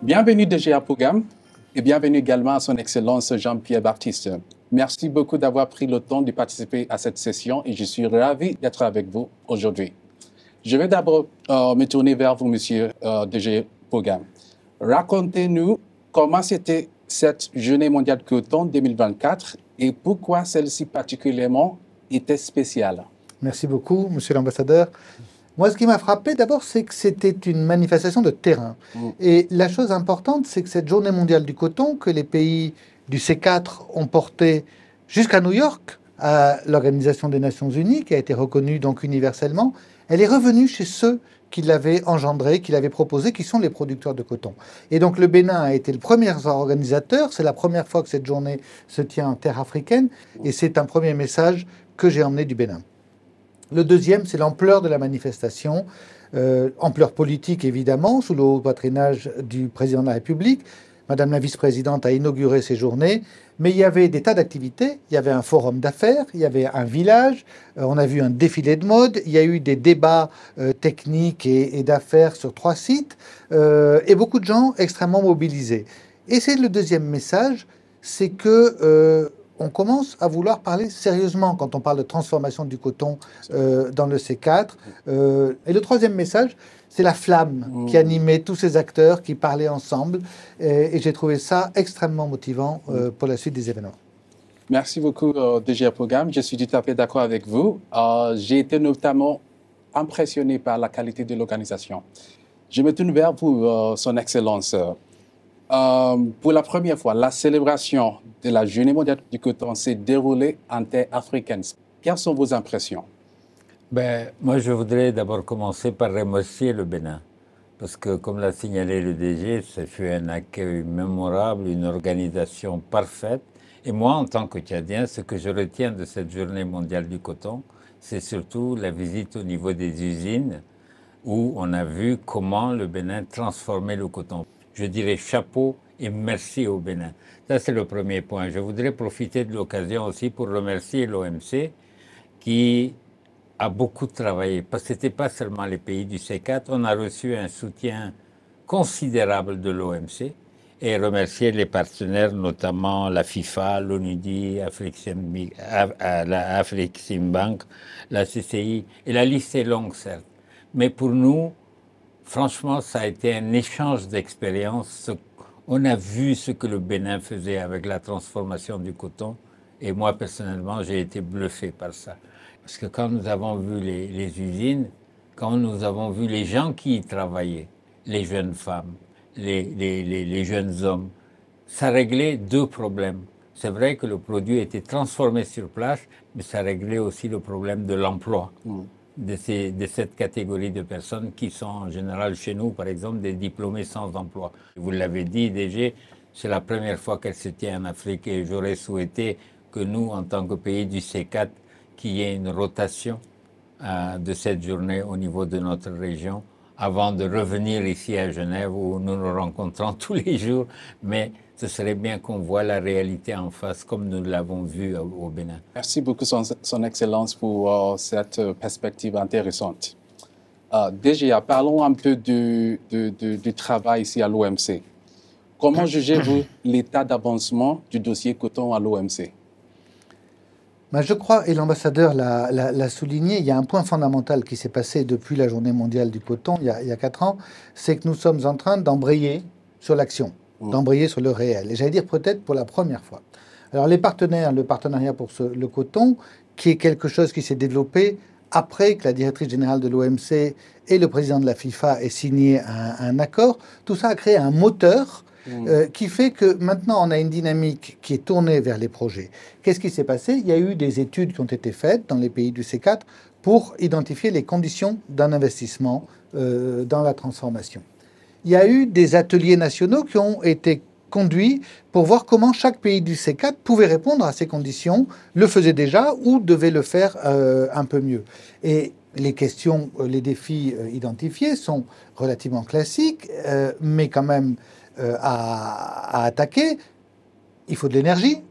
Bienvenue DG Apogam et bienvenue également à son Excellence Jean-Pierre Baptiste. Merci beaucoup d'avoir pris le temps de participer à cette session et je suis ravi d'être avec vous aujourd'hui. Je vais d'abord me tourner vers vous, Monsieur DG Apogam. Racontez-nous comment c'était cette Journée mondiale du coton 2024 et pourquoi celle-ci particulièrement était spéciale. Merci beaucoup, Monsieur l'ambassadeur. Moi, ce qui m'a frappé d'abord, c'est que c'était une manifestation de terrain. Et la chose importante, c'est que cette Journée mondiale du coton, que les pays du C4 ont portée jusqu'à New York, à l'Organisation des Nations Unies, qui a été reconnue donc universellement, elle est revenue chez ceux qui l'avaient engendrée, qui l'avaient proposée, qui sont les producteurs de coton. Et donc le Bénin a été le premier organisateur. C'est la première fois que cette journée se tient en terre africaine. Et c'est un premier message que j'ai emmené du Bénin. Le deuxième, c'est l'ampleur de la manifestation, ampleur politique évidemment, sous le haut patronage du président de la République. Madame la vice-présidente a inauguré ces journées, mais il y avait des tas d'activités. Il y avait un forum d'affaires, il y avait un village, on a vu un défilé de mode, il y a eu des débats techniques et d'affaires sur 3 sites, et beaucoup de gens extrêmement mobilisés. Et c'est le deuxième message, c'est que on commence à vouloir parler sérieusement quand on parle de transformation du coton dans le C4. Et le troisième message, c'est la flamme qui animait tous ces acteurs qui parlaient ensemble. Et j'ai trouvé ça extrêmement motivant pour la suite des événements. Merci beaucoup, DG Apogam. Je suis tout à fait d'accord avec vous. J'ai été notamment impressionné par la qualité de l'organisation. Je me tourne vers vous, Son Excellence. Pour la première fois, la célébration de la Journée mondiale du coton s'est déroulée en terre africaine. Quelles sont vos impressions? Moi, je voudrais d'abord commencer par remercier le Bénin. Parce que, comme l'a signalé le DG, ça fut un accueil mémorable, une organisation parfaite. Et moi, en tant que Tchadien, ce que je retiens de cette Journée mondiale du coton, c'est surtout la visite au niveau des usines où on a vu comment le Bénin transformait le coton. Je dirais chapeau et merci au Bénin. Ça, c'est le premier point. Je voudrais profiter de l'occasion aussi pour remercier l'OMC qui a beaucoup travaillé. Parce que ce n'était pas seulement les pays du C4. On a reçu un soutien considérable de l'OMC et remercier les partenaires, notamment la FIFA, l'ONUDI, la Afreximbank, la CCI. Et la liste est longue, certes. Mais pour nous, franchement, ça a été un échange d'expériences. On a vu ce que le Bénin faisait avec la transformation du coton. Et moi, personnellement, j'ai été bluffé par ça. Parce que quand nous avons vu les usines, quand nous avons vu les gens qui y travaillaient, les jeunes femmes, les jeunes hommes, ça réglait 2 problèmes. C'est vrai que le produit était transformé sur place, mais ça réglait aussi le problème de l'emploi. De cette catégorie de personnes qui sont en général chez nous, par exemple, des diplômés sans emploi. Vous l'avez dit, DG, c'est la première fois qu'elle se tient en Afrique et j'aurais souhaité que nous, en tant que pays du C4, qu'il y ait une rotation de cette journée au niveau de notre région avant de revenir ici à Genève où nous nous rencontrons tous les jours. Mais ce serait bien qu'on voit la réalité en face comme nous l'avons vu au Bénin. Merci beaucoup, Son Excellence, pour cette perspective intéressante. Déjà, parlons un peu du travail ici à l'OMC. Comment jugez-vous l'état d'avancement du dossier coton à l'OMC? Je crois, et l'ambassadeur l'a souligné, il y a un point fondamental qui s'est passé depuis la Journée mondiale du coton, il y a 4 ans, c'est que nous sommes en train d'embrayer sur l'action, d'embrayer sur le réel. Et j'allais dire peut-être pour la première fois. Alors les partenaires, le partenariat pour le coton, qui est quelque chose qui s'est développé après que la directrice générale de l'OMC et le président de la FIFA aient signé un accord, tout ça a créé un moteur qui fait que maintenant on a une dynamique qui est tournée vers les projets. Qu'est-ce qui s'est passé? Il y a eu des études qui ont été faites dans les pays du C4 pour identifier les conditions d'un investissement dans la transformation. Il y a eu des ateliers nationaux qui ont été conduits pour voir comment chaque pays du C4 pouvait répondre à ces conditions, le faisait déjà ou devait le faire un peu mieux. Et les questions, les défis identifiés sont relativement classiques, mais quand même à attaquer. Il faut de l'énergie,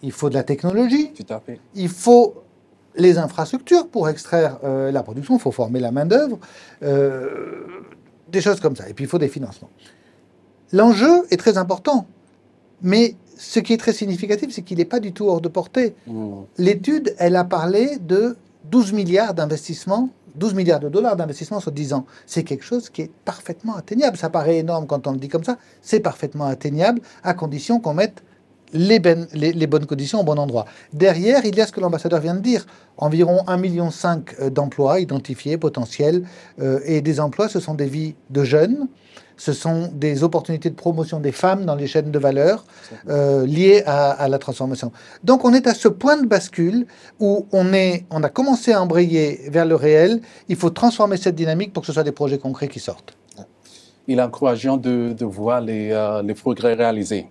il faut de la technologie, tout à fait. Il faut les infrastructures pour extraire la production, il faut former la main-d'œuvre, des choses comme ça. Et puis il faut des financements. L'enjeu est très important, mais ce qui est très significatif, c'est qu'il n'est pas du tout hors de portée. L'étude, elle a parlé de 12 milliards d'investissements, 12 milliards de dollars d'investissement sur 10 ans. C'est quelque chose qui est parfaitement atteignable. Ça paraît énorme quand on le dit comme ça. C'est parfaitement atteignable à condition qu'on mette les bonnes conditions au bon endroit. Derrière, il y a ce que l'ambassadeur vient de dire. Environ 1,5 million d'emplois identifiés, potentiels. Et des emplois, ce sont des vies de jeunes. Ce sont des opportunités de promotion des femmes dans les chaînes de valeur liées à la transformation. Donc on est à ce point de bascule où on a commencé à embrayer vers le réel. Il faut transformer cette dynamique pour que ce soit des projets concrets qui sortent. Il est encourageant de voir les progrès réalisés.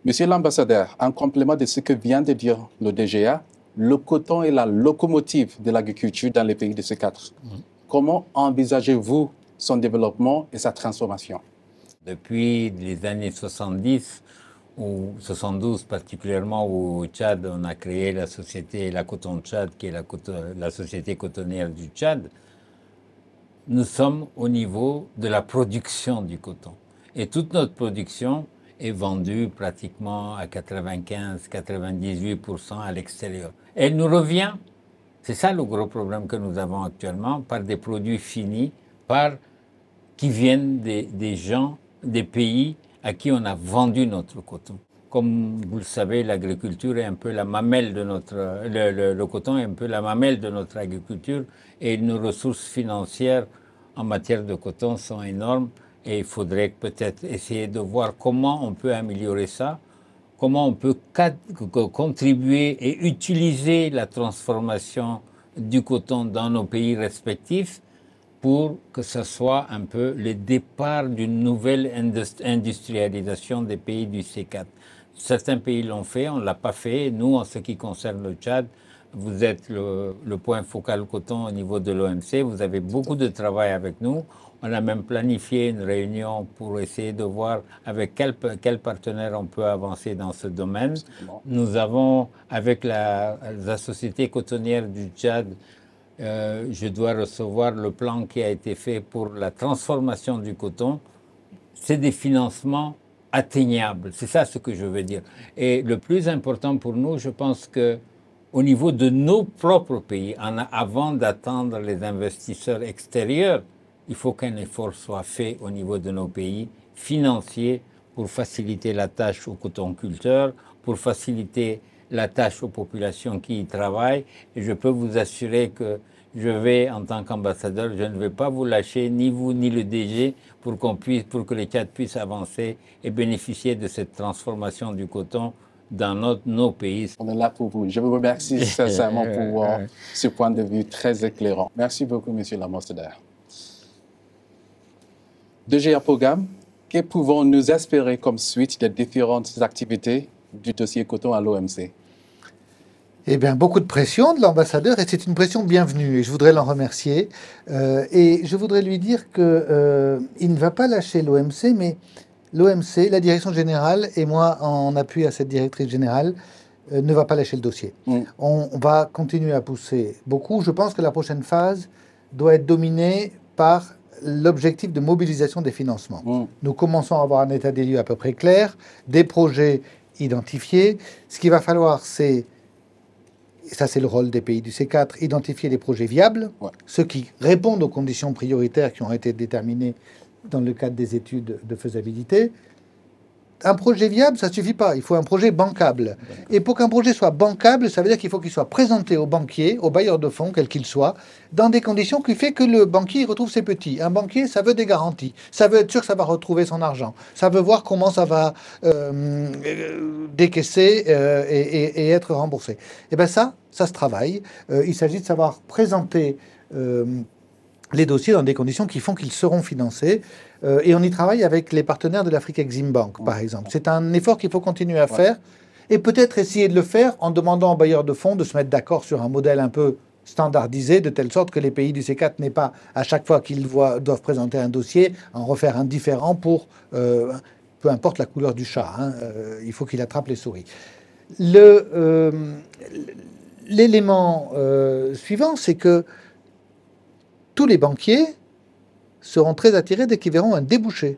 Monsieur l'ambassadeur, en complément de ce que vient de dire le DGA, le coton est la locomotive de l'agriculture dans les pays de C4. Comment envisagez-vous son développement et sa transformation? Depuis les années 70, ou 72 particulièrement, où au Tchad, on a créé la société La Coton Tchad, qui est la société cotonnière du Tchad, nous sommes au niveau de la production du coton. Et toute notre production est vendue pratiquement à 95-98% à l'extérieur. Elle nous revient, c'est ça le gros problème que nous avons actuellement, par des produits finis, qui viennent des gens, des pays à qui on a vendu notre coton. Comme vous le savez, l'agriculture est un peu la mamelle de notre... Le coton est un peu la mamelle de notre agriculture et nos ressources financières en matière de coton sont énormes et il faudrait peut-être essayer de voir comment on peut améliorer ça, comment on peut contribuer et utiliser la transformation du coton dans nos pays respectifs pour que ce soit un peu le départ d'une nouvelle industrialisation des pays du C4. Certains pays l'ont fait, on ne l'a pas fait. Nous, en ce qui concerne le Tchad, vous êtes le point focal coton au niveau de l'OMC. Vous avez beaucoup de travail avec nous. On a même planifié une réunion pour essayer de voir avec quel partenaire on peut avancer dans ce domaine. Nous avons, avec la société cotonnière du Tchad, je dois recevoir le plan qui a été fait pour la transformation du coton. C'est des financements atteignables, c'est ça ce que je veux dire. Et le plus important pour nous, je pense que au niveau de nos propres pays, avant d'attendre les investisseurs extérieurs, il faut qu'un effort soit fait au niveau de nos pays financiers pour faciliter la tâche aux cotonculteurs, pour faciliter la tâche aux populations qui y travaillent. Et je peux vous assurer que je vais, en tant qu'ambassadeur, je ne vais pas vous lâcher, ni vous, ni le DG, pour que les Tchad puissent avancer et bénéficier de cette transformation du coton dans nos pays. On est là pour vous. Je vous remercie sincèrement pour ce point de vue très éclairant. Merci beaucoup, monsieur l'ambassadeur. DGA Programme, que pouvons-nous espérer comme suite des différentes activités du dossier coton à l'OMC? Eh bien, beaucoup de pression de l'ambassadeur, et c'est une pression bienvenue, et je voudrais l'en remercier. Et je voudrais lui dire qu'il ne va pas lâcher l'OMC, mais l'OMC, la direction générale, et moi, en appui à cette directrice générale, ne va pas lâcher le dossier. On va continuer à pousser beaucoup. Je pense que la prochaine phase doit être dominée par l'objectif de mobilisation des financements. Nous commençons à avoir un état des lieux à peu près clair, des projets identifiés. Ce qu'il va falloir, c'est, et ça c'est le rôle des pays du C4, identifier des projets viables, ceux qui répondent aux conditions prioritaires qui ont été déterminées dans le cadre des études de faisabilité. Un projet viable, ça ne suffit pas. Il faut un projet bancable. Et pour qu'un projet soit bancable, ça veut dire qu'il faut qu'il soit présenté au banquier, au bailleur de fonds, quel qu'il soit, dans des conditions qui fait que le banquier retrouve ses petits. Un banquier, ça veut des garanties. Ça veut être sûr que ça va retrouver son argent. Ça veut voir comment ça va décaisser et être remboursé. Et bien ça se travaille. Il s'agit de savoir présenter les dossiers dans des conditions qui font qu'ils seront financés. Et on y travaille avec les partenaires de l'Afrique Exim Bank, par exemple. C'est un effort qu'il faut continuer à faire et peut-être essayer de le faire en demandant aux bailleurs de fonds de se mettre d'accord sur un modèle un peu standardisé, de telle sorte que les pays du C4 n'aient pas, à chaque fois qu'ils doivent présenter un dossier, en refaire un différent pour, peu importe la couleur du chat, il faut qu'il attrape les souris. l'élément suivant, c'est que tous les banquiers seront très attirés dès qu'ils verront un débouché.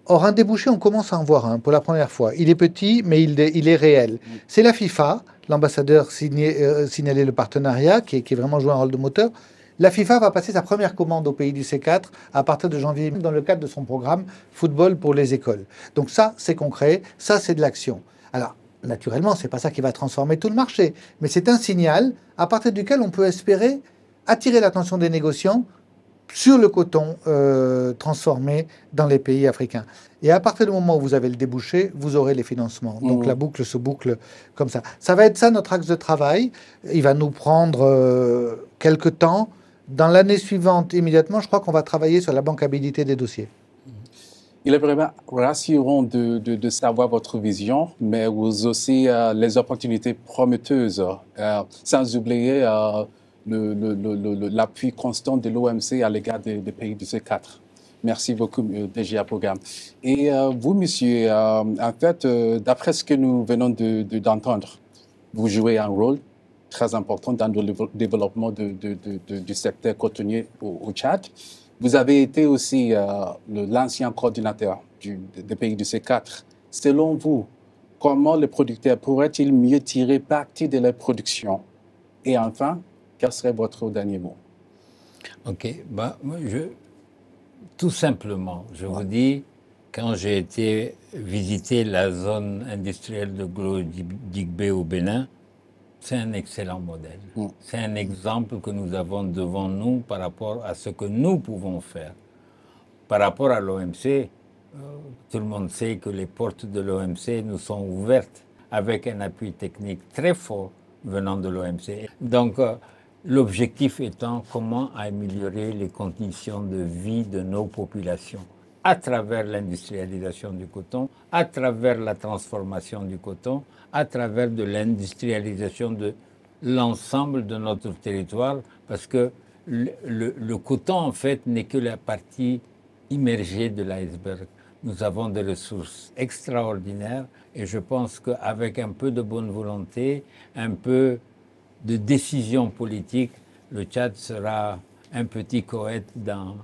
Or, un débouché, on commence à en voir un pour la première fois. Il est petit, mais il est réel. C'est la FIFA, l'ambassadeur signalé le partenariat, qui est vraiment joué un rôle de moteur. La FIFA va passer sa première commande au pays du C4 à partir de janvier, dans le cadre de son programme Football pour les écoles. Donc ça, c'est concret, ça, c'est de l'action. Alors, naturellement, c'est pas ça qui va transformer tout le marché, mais c'est un signal à partir duquel on peut espérer attirer l'attention des négociants sur le coton transformé dans les pays africains. Et à partir du moment où vous avez le débouché, vous aurez les financements. Donc la boucle se boucle comme ça. Ça va être ça notre axe de travail. Il va nous prendre quelques temps. Dans l'année suivante, immédiatement, je crois qu'on va travailler sur la bancabilité des dossiers. Il est vraiment rassurant de savoir votre vision, mais aussi les opportunités prometteuses, sans oublier l'appui constant de l'OMC à l'égard des pays du C4. Merci beaucoup, DG Apogam. Et vous, monsieur, en fait, d'après ce que nous venons d'entendre, vous jouez un rôle très important dans le développement du secteur cotonnier au Tchad. Vous avez été aussi l'ancien coordinateur des pays du C4. Selon vous, comment les producteurs pourraient-ils mieux tirer parti de leur production? Et enfin, quel serait votre dernier mot? Ok, tout simplement, je vous dis, quand j'ai été visiter la zone industrielle de Glo-Digbé au Bénin, c'est un excellent modèle. C'est un exemple que nous avons devant nous par rapport à ce que nous pouvons faire. Par rapport à l'OMC, tout le monde sait que les portes de l'OMC nous sont ouvertes avec un appui technique très fort venant de l'OMC. Donc, l'objectif étant comment améliorer les conditions de vie de nos populations à travers l'industrialisation du coton, à travers la transformation du coton, à travers de l'industrialisation de l'ensemble de notre territoire, parce que le coton, en fait, n'est que la partie immergée de l'iceberg. Nous avons des ressources extraordinaires et je pense qu'avec un peu de bonne volonté, un peu de décision politique, le Tchad sera un petit Koweït dans,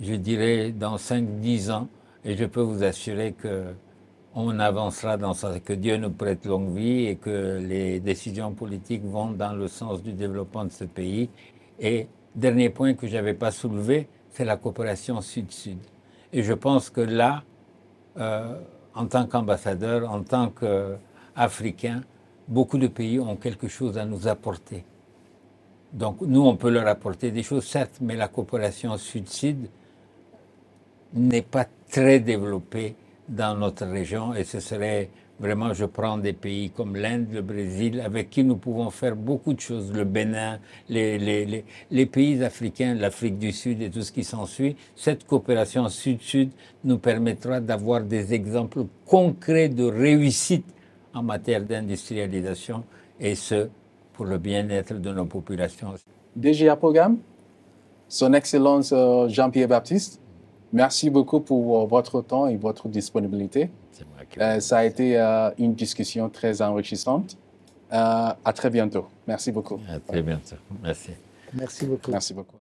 je dirais, dans 5-10 ans. Et je peux vous assurer qu'on avancera dans ça, que Dieu nous prête longue vie et que les décisions politiques vont dans le sens du développement de ce pays. Et dernier point que je n'avais pas soulevé, c'est la coopération sud-sud. Et je pense que là, en tant qu'ambassadeur, en tant qu'Africain, beaucoup de pays ont quelque chose à nous apporter. Donc nous, on peut leur apporter des choses, certes, mais la coopération sud-sud n'est pas très développée dans notre région et ce serait vraiment, je prends des pays comme l'Inde, le Brésil, avec qui nous pouvons faire beaucoup de choses, le Bénin, les pays africains, l'Afrique du Sud et tout ce qui s'ensuit. Cette coopération sud-sud nous permettra d'avoir des exemples concrets de réussite en matière d'industrialisation et ce, pour le bien-être de nos populations. DG Apogam, Son Excellence Jean-Pierre Baptiste, merci beaucoup pour votre temps et votre disponibilité. Ça a été une discussion très enrichissante. À très bientôt. Merci beaucoup. À très bientôt. Merci. Merci beaucoup. Merci beaucoup.